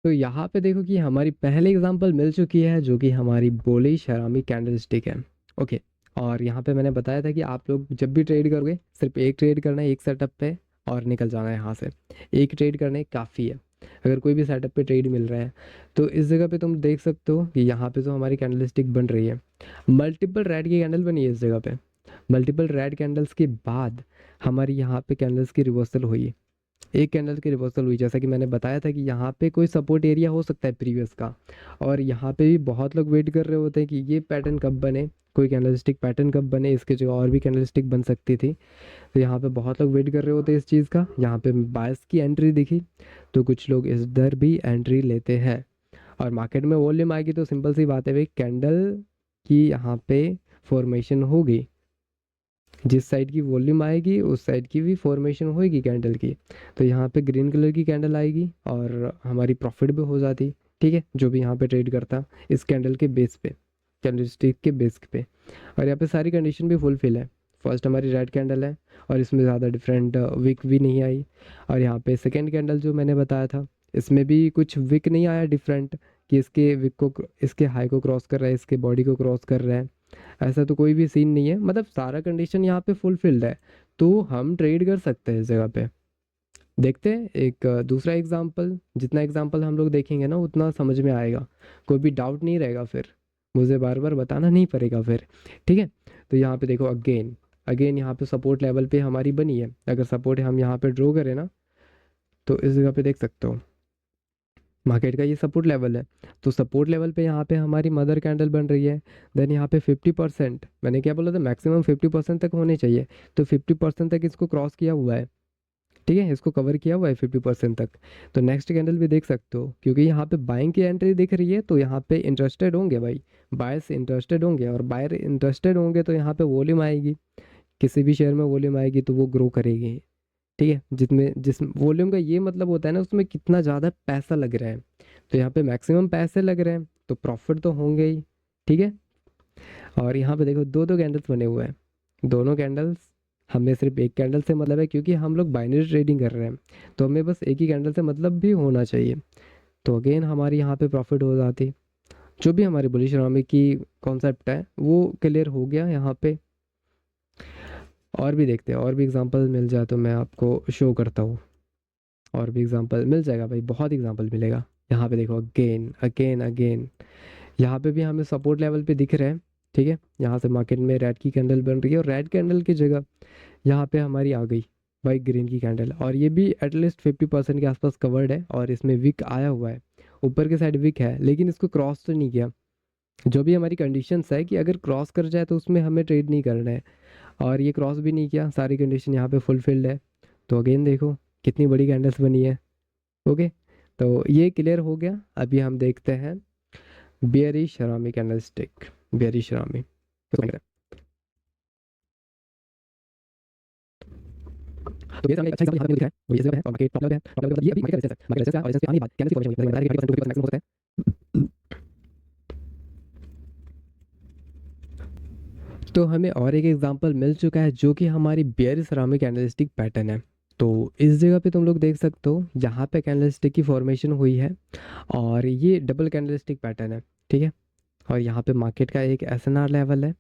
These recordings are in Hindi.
तो यहाँ पे देखो कि हमारी पहली एग्जांपल मिल चुकी है जो कि हमारी बुलिश हरामी कैंडल स्टिक है। ओके। और यहाँ पे मैंने बताया था कि आप लोग जब भी ट्रेड करोगे सिर्फ एक ट्रेड करना है एक सेटअप पे और निकल जाना है यहाँ से। एक ट्रेड करने काफ़ी है। अगर कोई भी सेटअप पे ट्रेड मिल रहा है तो इस जगह पे तुम देख सकते हो कि यहाँ पे जो हमारी कैंडल स्टिक बन रही है, मल्टीपल रेड की कैंडल बनी है इस जगह पे। मल्टीपल रेड कैंडल्स के बाद हमारी यहाँ पे कैंडल्स की रिवर्सल हुई, एक कैंडल की रिवर्सल हुई। जैसा कि मैंने बताया था कि यहाँ पे कोई सपोर्ट एरिया हो सकता है प्रीवियस का, और यहाँ पे भी बहुत लोग वेट कर रहे होते हैं कि ये पैटर्न कब बने, कोई कैंडलस्टिक पैटर्न कब बने, इसके जो और भी कैंडलस्टिक बन सकती थी। तो यहाँ पे बहुत लोग वेट कर रहे होते हैं इस चीज़ का। यहाँ पे बायस की एंट्री दिखी तो कुछ लोग इधर भी एंट्री लेते हैं। और मार्केट में वॉल्यूम आएगी तो सिंपल सी बात है भाई, कैंडल की यहाँ पे फॉर्मेशन होगी। जिस साइड की वॉल्यूम आएगी उस साइड की भी फॉर्मेशन होएगी कैंडल की। तो यहाँ पे ग्रीन कलर की कैंडल आएगी और हमारी प्रॉफिट भी हो जाती। ठीक है, जो भी यहाँ पे ट्रेड करता इस कैंडल के बेस पे, कैंडल स्टिक के बेस पे। और यहाँ पे सारी कंडीशन भी फुलफिल है। फर्स्ट हमारी रेड कैंडल है और इसमें ज़्यादा डिफरेंट विक भी नहीं आई। और यहाँ पे सेकेंड कैंडल जो मैंने बताया था इसमें भी कुछ विक नहीं आया डिफरेंट, कि इसके विक को, इसके हाई को क्रॉस कर रहा है, इसके बॉडी को क्रॉस कर रहा है। ऐसा तो कोई भी सीन नहीं है, मतलब सारा कंडीशन यहाँ पे फुलफिल्ड है। तो हम ट्रेड कर सकते हैं इस जगह पे। देखते हैं एक दूसरा एग्जांपल। जितना एग्जांपल हम लोग देखेंगे ना उतना समझ में आएगा, कोई भी डाउट नहीं रहेगा, फिर मुझे बार बार बताना नहीं पड़ेगा फिर। ठीक है। तो यहाँ पे देखो अगेन अगेन यहाँ पे सपोर्ट लेवल पे हमारी बनी है। अगर सपोर्ट हम यहाँ पे ड्रॉ करें ना तो इस जगह पे देख सकते हो मार्केट का ये सपोर्ट लेवल है। तो सपोर्ट लेवल पे यहाँ पे हमारी मदर कैंडल बन रही है। देन यहाँ पे 50%, मैंने क्या बोला था, मैक्सिमम 50% तक होने चाहिए। तो 50% तक इसको क्रॉस किया हुआ है। ठीक है, इसको कवर किया हुआ है 50% तक। तो नेक्स्ट कैंडल भी देख सकते हो, क्योंकि यहाँ पे बाइंग की एंट्री दिख रही है तो यहाँ पे इंटरेस्टेड होंगे भाई, बायर्स इंटरेस्टेड होंगे, और बायर इंटरेस्टेड होंगे तो यहाँ पे वॉल्यूम आएगी। किसी भी शेयर में वॉल्यूम आएगी तो वो ग्रो करेगी। ठीक है, जिसमें जिस वॉल्यूम का ये मतलब होता है ना उसमें कितना ज़्यादा पैसा लग रहा है। तो यहाँ पे मैक्सिमम पैसे लग रहे हैं तो प्रॉफिट तो होंगे ही। ठीक है। और यहाँ पे देखो दो दो कैंडल्स बने हुए हैं। दोनों कैंडल्स, हमें सिर्फ एक कैंडल से मतलब है क्योंकि हम लोग बाइनरी ट्रेडिंग कर रहे हैं। तो हमें बस एक ही कैंडल से मतलब भी होना चाहिए। तो अगेन हमारी यहाँ पे प्रॉफिट हो जाती। जो भी हमारी बुलिश इकोनॉमी की कॉन्सेप्ट है वो क्लियर हो गया यहाँ पे। और भी देखते हैं, और भी एग्जांपल मिल जाए तो मैं आपको शो करता हूँ। और भी एग्जांपल मिल जाएगा भाई, बहुत एग्जांपल मिलेगा। यहाँ पे देखो अगेन अगेन अगेन यहाँ पे भी हमें सपोर्ट लेवल पे दिख रहे हैं। ठीक है, यहाँ से मार्केट में रेड की कैंडल बन रही है और रेड कैंडल की जगह यहाँ पे हमारी आ गई भाई ग्रीन की कैंडल, और ये भी एटलीस्ट 50% के आसपास कवर्ड है और इसमें विक आया हुआ है। ऊपर के साइड विक है लेकिन इसको क्रॉस तो नहीं किया। जो भी हमारी कंडीशंस है कि अगर क्रॉस कर जाए तो उसमें हमें ट्रेड नहीं करना है, और ये क्रॉस भी नहीं किया, सारी कंडीशन यहाँ पे फुलफिल्ड है। तो अगेन देखो कितनी बड़ी कैंडल्स बनी है। ओके, तो ये क्लियर हो गया। अभी हम देखते हैं बेयरिश हरामी कैंडल स्टिक। बेयरिश हरामी तो ये अच्छा एग्जांपल यहाँ पे दिख रहा है, वो ये जगह है और मार्केट टॉप लेवल पे है। टॉप लेवल मतलब ये अभी मार्केट रेजिस्टेंस है, मार्केट रेजिस्टेंस और रेजिस्टेंस के आने के बाद कैंडल की फॉर्मेशन हुई, मतलब 50% हो सकता है। तो हमें और एक एग्जांपल मिल चुका है जो कि हमारी बेयरिश हरामी कैंडलस्टिक पैटर्न है। तो इस जगह पे तुम लोग देख सकते हो यहाँ पे कैंडलस्टिक की फॉर्मेशन हुई है और ये डबल कैंडलस्टिक पैटर्न है। ठीक है, और यहाँ पे मार्केट का एक एसएनआर लेवल है।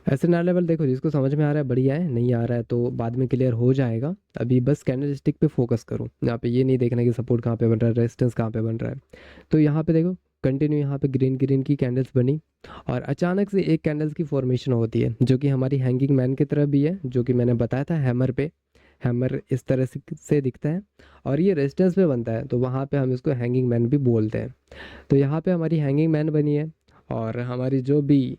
एसएनआर लेवल देखो जिसको समझ में आ रहा है बढ़िया है, नहीं आ रहा है तो बाद में क्लियर हो जाएगा। अभी बस कैंडल स्टिक पे फोकस करो, यहाँ पे ये नहीं देखना कि सपोर्ट कहाँ पे बन रहा है, रेजिस्टेंस कहाँ पे बन रहा है। तो यहाँ पे देखो कंटिन्यू यहाँ पे ग्रीन ग्रीन की कैंडल्स बनी और अचानक से एक कैंडल्स की फॉर्मेशन होती है जो कि हमारी हैंगिंग मैन की तरह भी है, जो कि मैंने बताया था हैमर पे। हैमर इस तरह से दिखता है और ये रेजिस्टेंस पे बनता है तो वहाँ पे हम इसको हैंगिंग मैन भी बोलते हैं। तो यहाँ पे हमारी हैंगिंग मैन बनी है और हमारी जो भी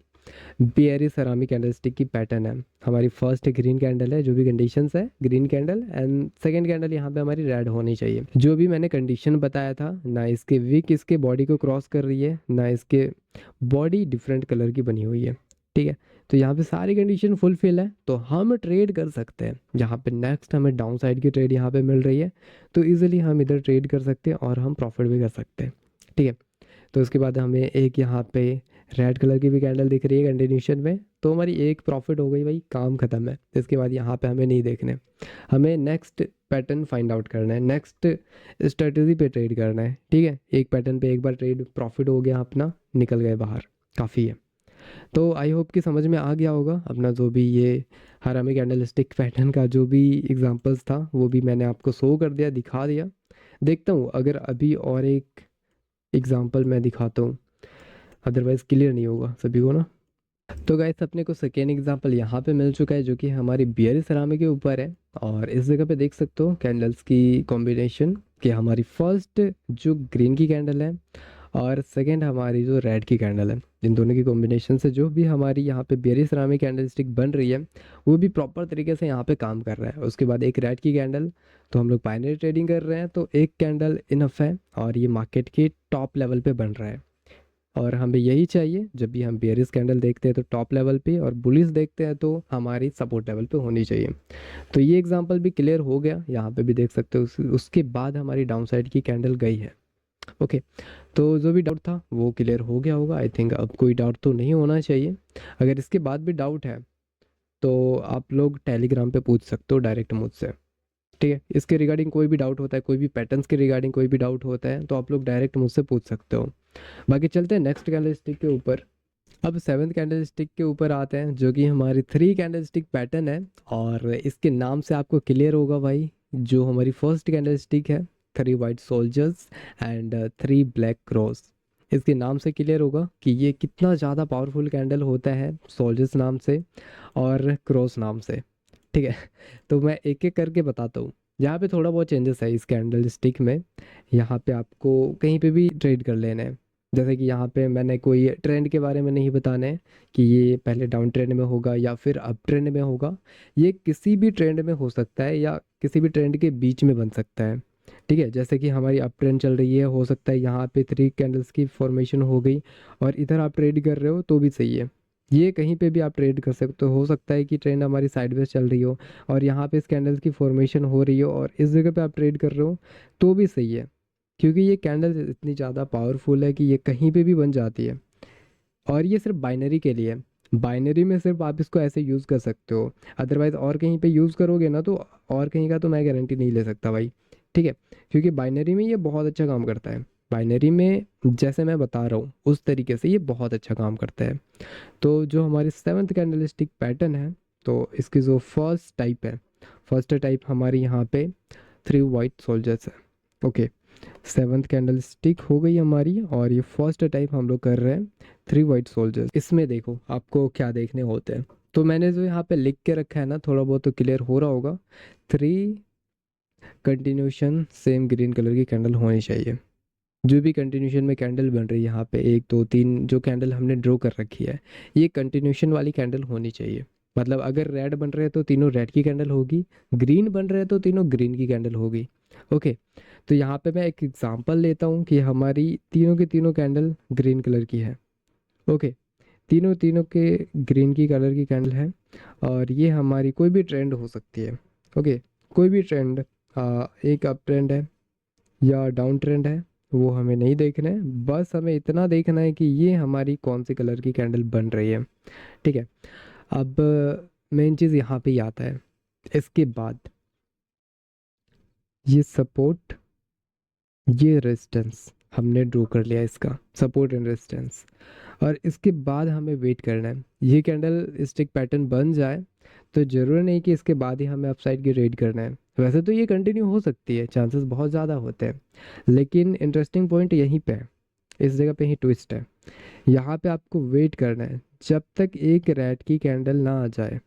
बेयरिश सेरामिक कैंडलस्टिक की पैटर्न है, हमारी फर्स्ट ग्रीन कैंडल है, जो भी कंडीशंस है green candle, and second candle यहाँ पे हमारी रेड होनी चाहिए। जो भी मैंने कंडीशन बताया था, ना इसके विक इसके बॉडी को क्रॉस कर रही है, ना इसके बॉडी डिफरेंट कलर की बनी हुई है। ठीक है, तो यहाँ पे सारी कंडीशन फुलफिल है तो हम ट्रेड कर सकते हैं। यहाँ पे नेक्स्ट हमें डाउन साइड की ट्रेड यहाँ पे मिल रही है तो इजीली हम इधर ट्रेड कर सकते हैं और हम प्रॉफिट भी कर सकते हैं। ठीक है, तो उसके बाद हमें एक यहाँ पे रेड कलर की भी कैंडल दिख रही है कंटिन्यूशन में, तो हमारी एक प्रॉफिट हो गई भाई, काम खत्म है। इसके बाद यहाँ पे हमें नहीं देखने, हमें नेक्स्ट पैटर्न फाइंड आउट करना है, नेक्स्ट स्ट्रेटजी पे ट्रेड करना है। ठीक है, एक पैटर्न पे एक बार ट्रेड प्रॉफिट हो गया अपना, निकल गए बाहर, काफ़ी है। तो आई होप कि समझ में आ गया होगा अपना जो भी ये हरामी कैंडल स्टिक पैटर्न का जो भी एग्जांपल्स था वो भी मैंने आपको शो कर दिया, दिखा दिया। देखता हूँ अगर अभी और एक एग्जांपल मैं दिखाता हूँ, अदरवाइज क्लियर नहीं होगा सभी को ना। तो गाइस अपने को सेकेंड एग्जांपल यहाँ पे मिल चुका है जो कि हमारी बियर सिरामिक के ऊपर है। और इस जगह पे देख सकते हो कैंडल्स की कॉम्बिनेशन, कि हमारी फर्स्ट जो ग्रीन की कैंडल है और सेकंड हमारी जो रेड की कैंडल है, इन दोनों की कॉम्बिनेशन से जो भी हमारी यहाँ पे बेरी सिरामिक कैंडल स्टिक बन रही है वो भी प्रॉपर तरीके से यहाँ पे काम कर रहा है। उसके बाद एक रेड की कैंडल, तो हम लोग बाइनरी ट्रेडिंग कर रहे हैं तो एक कैंडल इनफ है और ये मार्केट के टॉप लेवल पे बन रहा है। और हमें यही चाहिए, जब भी हम बेयरिश कैंडल देखते हैं तो टॉप लेवल पे, और बुलिश देखते हैं तो हमारी सपोर्ट लेवल पे होनी चाहिए। तो ये एग्जांपल भी क्लियर हो गया, यहाँ पे भी देख सकते हो उसके बाद हमारी डाउन साइड की कैंडल गई है। ओके, तो जो भी डाउट था वो क्लियर हो गया होगा आई थिंक, अब कोई डाउट तो नहीं होना चाहिए। अगर इसके बाद भी डाउट है तो आप लोग टेलीग्राम पे पूछ सकते हो डायरेक्ट मुझसे। ठीक है, इसके रिगार्डिंग कोई भी डाउट होता है, कोई भी पैटर्न्स के रिगार्डिंग कोई भी डाउट होता है तो आप लोग डायरेक्ट मुझसे पूछ सकते हो। बाकी चलते हैं नेक्स्ट कैंडल स्टिक के ऊपर। अब सेवन्थ कैंडल स्टिक के ऊपर आते हैं जो कि हमारी थ्री कैंडल स्टिक पैटर्न है। और इसके नाम से आपको क्लियर होगा भाई, जो हमारी फर्स्ट कैंडल स्टिक है, three white soldiers and three black cross, इसके नाम से क्लियर होगा कि ये कितना ज़्यादा पावरफुल कैंडल होता है सोल्जर्स नाम से और क्रॉस नाम से। ठीक है, तो मैं एक एक करके बताता हूँ। यहाँ पे थोड़ा बहुत चेंजेस है इस कैंडल स्टिक में, यहाँ पे आपको कहीं पे भी ट्रेड कर लेना है। जैसे कि यहाँ पे मैंने कोई ट्रेंड के बारे में नहीं बताना है कि ये पहले डाउन ट्रेंड में होगा या फिर अप ट्रेंड में होगा, ये किसी भी ट्रेंड में हो सकता है या किसी भी ट्रेंड के बीच में बन सकता है। ठीक है, जैसे कि हमारी अप ट्रेंड चल रही है, हो सकता है यहाँ पे थ्री कैंडल्स की फॉर्मेशन हो गई और इधर आप ट्रेड कर रहे हो तो भी सही है। ये कहीं पे भी आप ट्रेड कर सकते हो सकता है कि ट्रेंड हमारी साइडवेज चल रही हो और यहाँ पे इस कैंडल्स की फॉर्मेशन हो रही हो और इस जगह पे आप ट्रेड कर रहे हो तो भी सही है, क्योंकि ये कैंडल इतनी ज़्यादा पावरफुल है कि ये कहीं पे भी बन जाती है। और ये सिर्फ बाइनरी के लिए है, बाइनरी में सिर्फ आप इसको ऐसे यूज़ कर सकते हो, अदरवाइज़ और कहीं पे यूज़ करोगे ना तो और कहीं का तो मैं गारंटी नहीं ले सकता भाई। ठीक है, क्योंकि बाइनरी में ये बहुत अच्छा काम करता है, बाइनरी में जैसे मैं बता रहा हूँ उस तरीके से ये बहुत अच्छा काम करता है। तो जो हमारी सेवन्थ कैंडल स्टिक पैटर्न है, तो इसकी जो फर्स्ट टाइप है, फर्स्ट टाइप हमारी यहाँ पे थ्री वाइट सोल्जर्स है। ओके, सेवन्थ कैंडल स्टिक हो गई हमारी और ये फर्स्ट टाइप हम लोग कर रहे हैं थ्री वाइट सोल्जर्स। इसमें देखो आपको क्या देखने होते हैं, तो मैंने जो यहाँ पे लिख के रखा है ना, थोड़ा बहुत तो क्लियर हो रहा होगा, three continuation same green colour की कैंडल होनी चाहिए। जो भी कंटिन्यूशन में कैंडल बन रही है यहाँ पे, एक दो तीन जो कैंडल हमने ड्रॉ कर रखी है, ये कंटिन्यूशन वाली कैंडल होनी चाहिए। मतलब अगर रेड बन रहे हैं तो तीनों रेड की कैंडल होगी, ग्रीन बन रहे हैं तो तीनों ग्रीन की कैंडल होगी। ओके, तो यहाँ पे मैं एक एग्जांपल लेता हूँ कि हमारी तीनों की तीनों कैंडल ग्रीन कलर की है। ओके, तीनों तीनों के ग्रीन की कलर की कैंडल है और ये हमारी कोई भी ट्रेंड हो सकती है। ओके, कोई भी ट्रेंड, एक अप ट्रेंड है या डाउन ट्रेंड है वो हमें नहीं देखना है, बस हमें इतना देखना है कि ये हमारी कौन सी कलर की कैंडल बन रही है। ठीक है, अब मेन चीज़ यहाँ पे ही आता है। इसके बाद ये सपोर्ट, ये रेजिस्टेंस हमने ड्रॉ कर लिया, इसका सपोर्ट एंड रेजिस्टेंस। और इसके बाद हमें वेट करना है ये कैंडल स्टिक पैटर्न बन जाए, तो ज़रूरी नहीं कि इसके बाद ही हमें अपसाइड की रेड करना है। वैसे तो ये कंटिन्यू हो सकती है, चांसेस बहुत ज़्यादा होते हैं, लेकिन इंटरेस्टिंग पॉइंट यहीं पे है, इस जगह पे ही ट्विस्ट है। यहाँ पे आपको वेट करना है जब तक एक रेड की कैंडल ना आ जाए,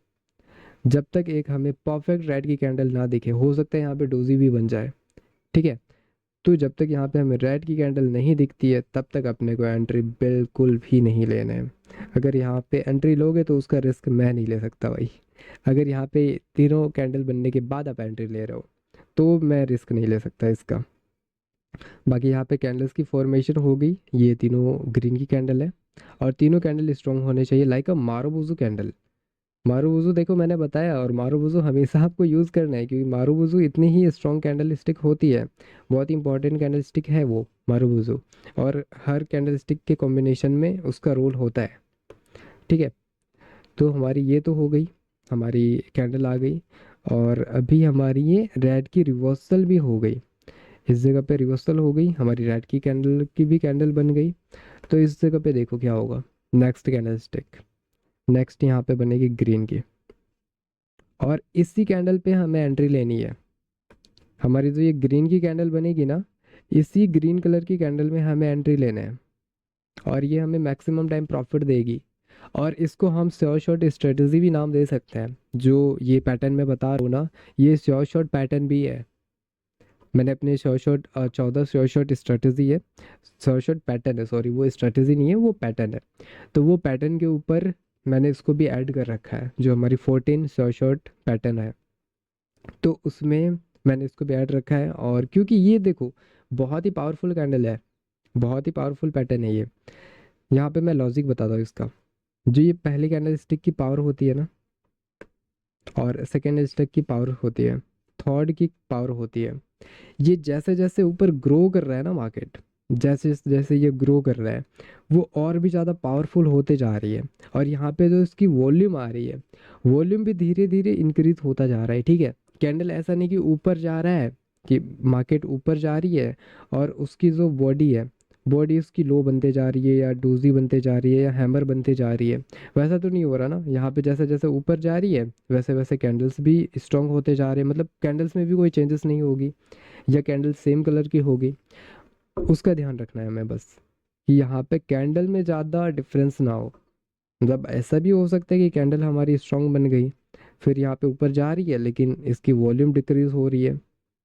जब तक एक हमें परफेक्ट रेड की कैंडल ना दिखे, हो सकता है यहाँ पे डोजी भी बन जाए। ठीक है, तो जब तक यहाँ पे हमें रेड की कैंडल नहीं दिखती है तब तक अपने को एंट्री बिल्कुल भी नहीं लेना है। अगर यहाँ पे एंट्री लोगे तो उसका रिस्क मैं नहीं ले सकता भाई। अगर यहाँ पे तीनों कैंडल बनने के बाद आप एंट्री ले रहे हो तो मैं रिस्क नहीं ले सकता इसका। बाकी यहाँ पे कैंडल्स की फॉर्मेशन हो गई, ये तीनों ग्रीन की कैंडल है और तीनों कैंडल स्ट्रॉन्ग होने चाहिए लाइक अ मारुबुजू कैंडल। मारूबुजू देखो मैंने बताया, और मारूबुजू हमेशा आपको यूज़ करना है क्योंकि मारूबुजू इतनी ही स्ट्रॉन्ग कैंडल स्टिक होती है, बहुत ही इंपॉर्टेंट कैंडल स्टिक है वो मारूबुजू। और हर कैंडल स्टिक के कॉम्बिनेशन में उसका रोल होता है। ठीक है, तो हमारी ये तो हो गई, हमारी कैंडल आ गई। और अभी हमारी ये रेड की रिवर्सल भी हो गई, इस जगह पे रिवर्सल हो गई, हमारी रेड की कैंडल की भी कैंडल बन गई। तो इस जगह पे देखो क्या होगा, नेक्स्ट कैंडल स्टिक, नेक्स्ट यहाँ पे बनेगी ग्रीन की, और इसी कैंडल पे हमें एंट्री लेनी है। हमारी जो ये ग्रीन की कैंडल बनेगी ना, इसी ग्रीन कलर की कैंडल में हमें एंट्री लेना है, और ये हमें मैक्सिमम टाइम प्रॉफिट देगी। और इसको हम श्योर शॉट स्ट्रेटजी भी नाम दे सकते हैं। जो ये पैटर्न मैं बता रहा हूँ ना, ये श्योर शॉट पैटर्न भी है। मैंने अपने sure shot 14 sure shot strategy है, श्योर शॉट पैटर्न है, सॉरी वो स्ट्रेटजी नहीं है वो पैटर्न है। तो वो पैटर्न के ऊपर मैंने इसको भी ऐड कर रखा है, जो हमारी 14 श्योर शॉट पैटर्न है, तो उसमें मैंने इसको भी ऐड रखा है। और क्योंकि ये देखो बहुत ही पावरफुल कैंडल है, बहुत ही पावरफुल पैटर्न है ये। यहाँ पे मैं लॉजिक बताता हूँ इसका। जो ये पहली कैंडल स्टिक की पावर होती है ना, और सेकेंड स्टिक की पावर होती है, थर्ड की पावर होती है, ये जैसे जैसे ऊपर ग्रो कर रहा है ना मार्केट, जैसे जैसे ये ग्रो कर रहा है, वो और भी ज़्यादा पावरफुल होते जा रही है। और यहाँ पे जो इसकी वॉल्यूम आ रही है, वॉल्यूम भी धीरे धीरे इंक्रीज होता जा रहा है। ठीक है, कैंडल ऐसा नहीं कि ऊपर जा रहा है, कि मार्केट ऊपर जा रही है और उसकी जो बॉडी है, बॉडी उसकी लो बनते जा रही है या डोजी बनते जा रही है या हैमर बनते जा रही है, वैसा तो नहीं हो रहा ना। यहाँ पे जैसे जैसे ऊपर जा रही है वैसे वैसे कैंडल्स भी स्ट्रांग होते जा रहे हैं, मतलब कैंडल्स में भी कोई चेंजेस नहीं होगी, या कैंडल सेम कलर की होगी, उसका ध्यान रखना है हमें बस, कि यहाँ पे कैंडल में ज़्यादा डिफरेंस ना हो। मतलब ऐसा भी हो सकता है कि कैंडल हमारी स्ट्रांग बन गई, फिर यहाँ पे ऊपर जा रही है लेकिन इसकी वॉल्यूम डिक्रीज हो रही है,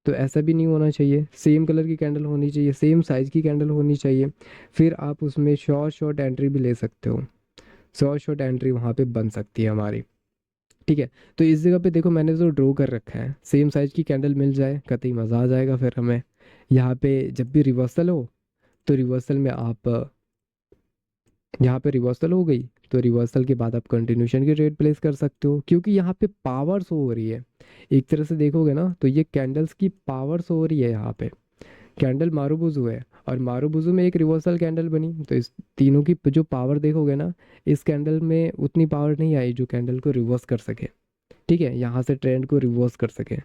तो ऐसा भी नहीं होना चाहिए। सेम कलर की कैंडल होनी चाहिए, सेम साइज की कैंडल होनी चाहिए, फिर आप उसमें शॉर्ट शॉर्ट एंट्री भी ले सकते हो, शॉर्ट शॉर्ट एंट्री वहाँ पे बन सकती है हमारी। ठीक है, तो इस जगह पे देखो मैंने जो ड्रॉ कर रखा है, सेम साइज की कैंडल मिल जाए कतई मज़ा आ जाएगा फिर हमें। यहाँ पे जब भी रिवर्सल हो, तो रिवर्सल में आप यहाँ पे रिवर्सल हो गई, तो रिवर्सल के बाद आप कंटिन्यूशन की ट्रेड प्लेस कर सकते हो, क्योंकि यहाँ पे पावर शो हो रही है। एक तरह से देखोगे ना तो ये कैंडल्स की पावर शो हो रही है यहाँ पे। कैंडल मारूबुजू है, और मारूबुजू में एक रिवर्सल कैंडल बनी, तो इस तीनों की जो पावर देखोगे ना, इस कैंडल में उतनी पावर नहीं आई जो कैंडल को रिवर्स कर सके। ठीक है, यहाँ से ट्रेंड को रिवर्स कर सके,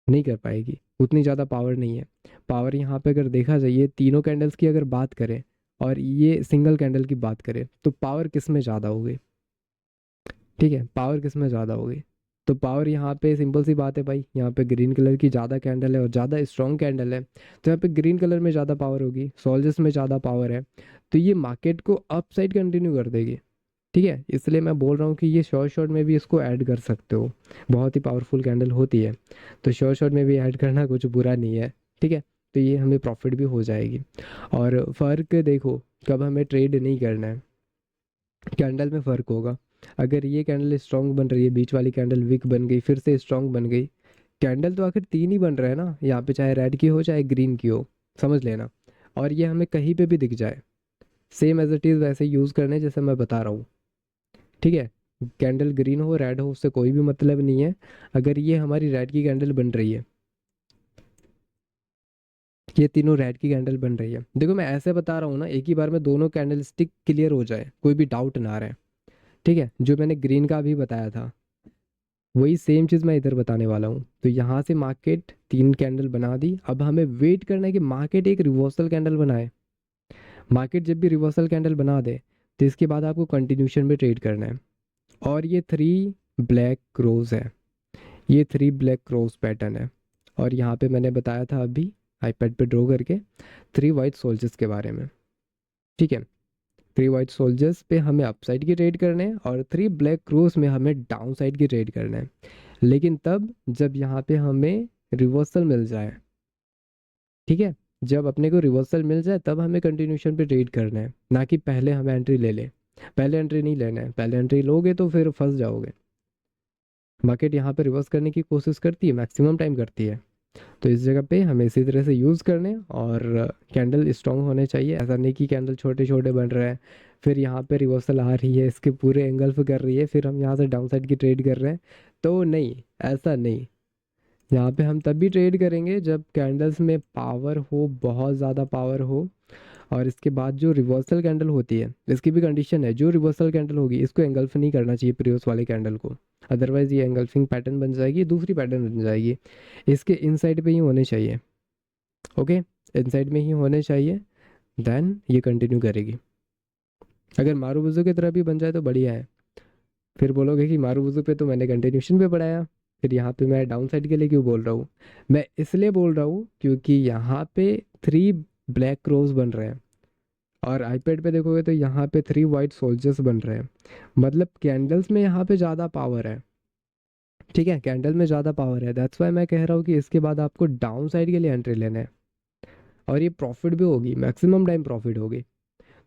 नहीं कर पाएगी, उतनी ज़्यादा पावर नहीं है। पावर यहाँ पे अगर देखा जाए, ये तीनों कैंडल्स की अगर बात करें और ये सिंगल कैंडल की बात करें, तो पावर किस में ज़्यादा होगी? ठीक है, पावर किस में ज़्यादा होगी? तो पावर यहाँ पे सिंपल सी बात है भाई, यहाँ पे ग्रीन कलर की ज़्यादा कैंडल है और ज़्यादा स्ट्रॉन्ग कैंडल है, तो यहाँ पे ग्रीन कलर में ज़्यादा पावर होगी, सोल्जर्स में ज़्यादा पावर है, तो ये मार्केट को अप साइड कंटिन्यू कर देगी। ठीक है, इसलिए मैं बोल रहा हूँ कि ये शॉर्ट शॉट में भी इसको ऐड कर सकते हो, बहुत ही पावरफुल कैंडल होती है, तो शॉर्ट शॉट में भी ऐड करना कुछ बुरा नहीं है। ठीक है, तो ये हमें प्रॉफिट भी हो जाएगी। और फ़र्क देखो, कब हमें ट्रेड नहीं करना है, कैंडल में फ़र्क होगा। अगर ये कैंडल स्ट्रांग बन रही है, बीच वाली कैंडल वीक बन गई, फिर से स्ट्रांग बन गई, कैंडल तो आखिर तीन ही बन रहा है ना यहाँ पे, चाहे रेड की हो चाहे ग्रीन की हो, समझ लेना। और ये हमें कहीं पे भी दिख जाए, सेम एज इट इज़ वैसे यूज़ करने जैसे मैं बता रहा हूँ। ठीक है, कैंडल ग्रीन हो रेड हो उससे कोई भी मतलब नहीं है। अगर ये हमारी रेड की कैंडल बन रही है, ये तीनों रेड की कैंडल बन रही है, देखो मैं ऐसे बता रहा हूँ ना, एक ही बार में दोनों कैंडल स्टिक क्लियर हो जाए, कोई भी डाउट ना रहे। ठीक है, जो मैंने ग्रीन का भी बताया था वही सेम चीज़ मैं इधर बताने वाला हूँ। तो यहाँ से मार्केट तीन कैंडल बना दी, अब हमें वेट करना है कि मार्केट एक रिवर्सल कैंडल बनाए। मार्केट जब भी रिवर्सल कैंडल बना दे, तो इसके बाद आपको कंटिन्यूशन में ट्रेड करना है। और ये थ्री ब्लैक क्रोज है, ये थ्री ब्लैक क्रॉस पैटर्न है। और यहाँ पे मैंने बताया था अभी आईपैड पे ड्रॉ करके थ्री वाइट सोल्जर्स के बारे में। ठीक है, थ्री वाइट सोल्जर्स पे हमें अपसाइड की ट्रेड करने हैं, और थ्री ब्लैक क्रॉस में हमें डाउन साइड की ट्रेड करना है, लेकिन तब जब यहाँ पे हमें रिवर्सल मिल जाए। ठीक है, जब अपने को रिवर्सल मिल जाए तब हमें कंटिन्यूशन पे ट्रेड करना है, ना कि पहले हमें एंट्री ले ले। पहले एंट्री नहीं लेना है, पहले एंट्री लोगे तो फिर फंस जाओगे। मार्केट यहाँ पे रिवर्स करने की कोशिश करती है, मैक्सिमम टाइम करती है, तो इस जगह पे हमें इसी तरह से यूज़ करने। और कैंडल स्ट्रॉन्ग होने चाहिए, ऐसा नहीं कि कैंडल छोटे छोटे बन रहे हैं, फिर यहाँ पे रिवर्सल आ रही है, इसके पूरे एंगल्फ कर रही है, फिर हम यहाँ से डाउन साइड की ट्रेड कर रहे हैं। तो नहीं, ऐसा नहीं। यहाँ पे हम तब भी ट्रेड करेंगे जब कैंडल्स में पावर हो, बहुत ज़्यादा पावर हो। और इसके बाद जो रिवर्सल कैंडल होती है, इसकी भी कंडीशन है, जो रिवर्सल कैंडल होगी इसको एंगल्फ नहीं करना चाहिए प्रीवियस वाले कैंडल को, अदरवाइज ये एंगल्फिंग पैटर्न बन जाएगी, दूसरी पैटर्न बन जाएगी। इसके इनसाइड पे ही होने चाहिए। ओके, इनसाइड में ही होने चाहिए, देन ये कंटिन्यू करेगी। अगर मारूबुजू की तरह भी बन जाए तो बढ़िया है। फिर बोलोगे कि मारूबुजू पे तो मैंने कंटिन्यूशन पे पढ़ाया, फिर यहाँ पे मैं डाउन साइड के लिए क्यों बोल रहा हूँ? मैं इसलिए बोल रहा हूँ क्योंकि यहाँ पे 3 ब्लैक क्रोज बन रहे हैं, और आईपैड पे देखोगे तो यहाँ पे 3 वाइट सोल्जर्स बन रहे हैं। मतलब कैंडल्स में यहाँ पे ज़्यादा पावर है। ठीक है, कैंडल में ज़्यादा पावर है, दैट्स वाई मैं कह रहा हूँ कि इसके बाद आपको डाउन साइड के लिए एंट्री लेना है, और ये प्रॉफिट भी होगी, मैक्सिमम टाइम प्रॉफिट होगी।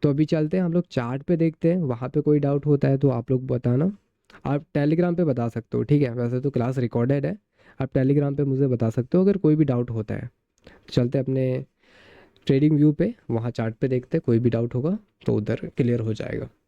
तो अभी चलते हैं हम लोग चार्ट पे देखते हैं, वहाँ पे कोई डाउट होता है तो आप लोग बताना। आप टेलीग्राम पे बता सकते हो, ठीक है, वैसे तो क्लास रिकॉर्डेड है। आप टेलीग्राम पे मुझे बता सकते हो अगर कोई भी डाउट होता है। चलते हैं अपने ट्रेडिंग व्यू पे, वहाँ चार्ट पे देखते हैं, कोई भी डाउट होगा तो उधर क्लियर हो जाएगा।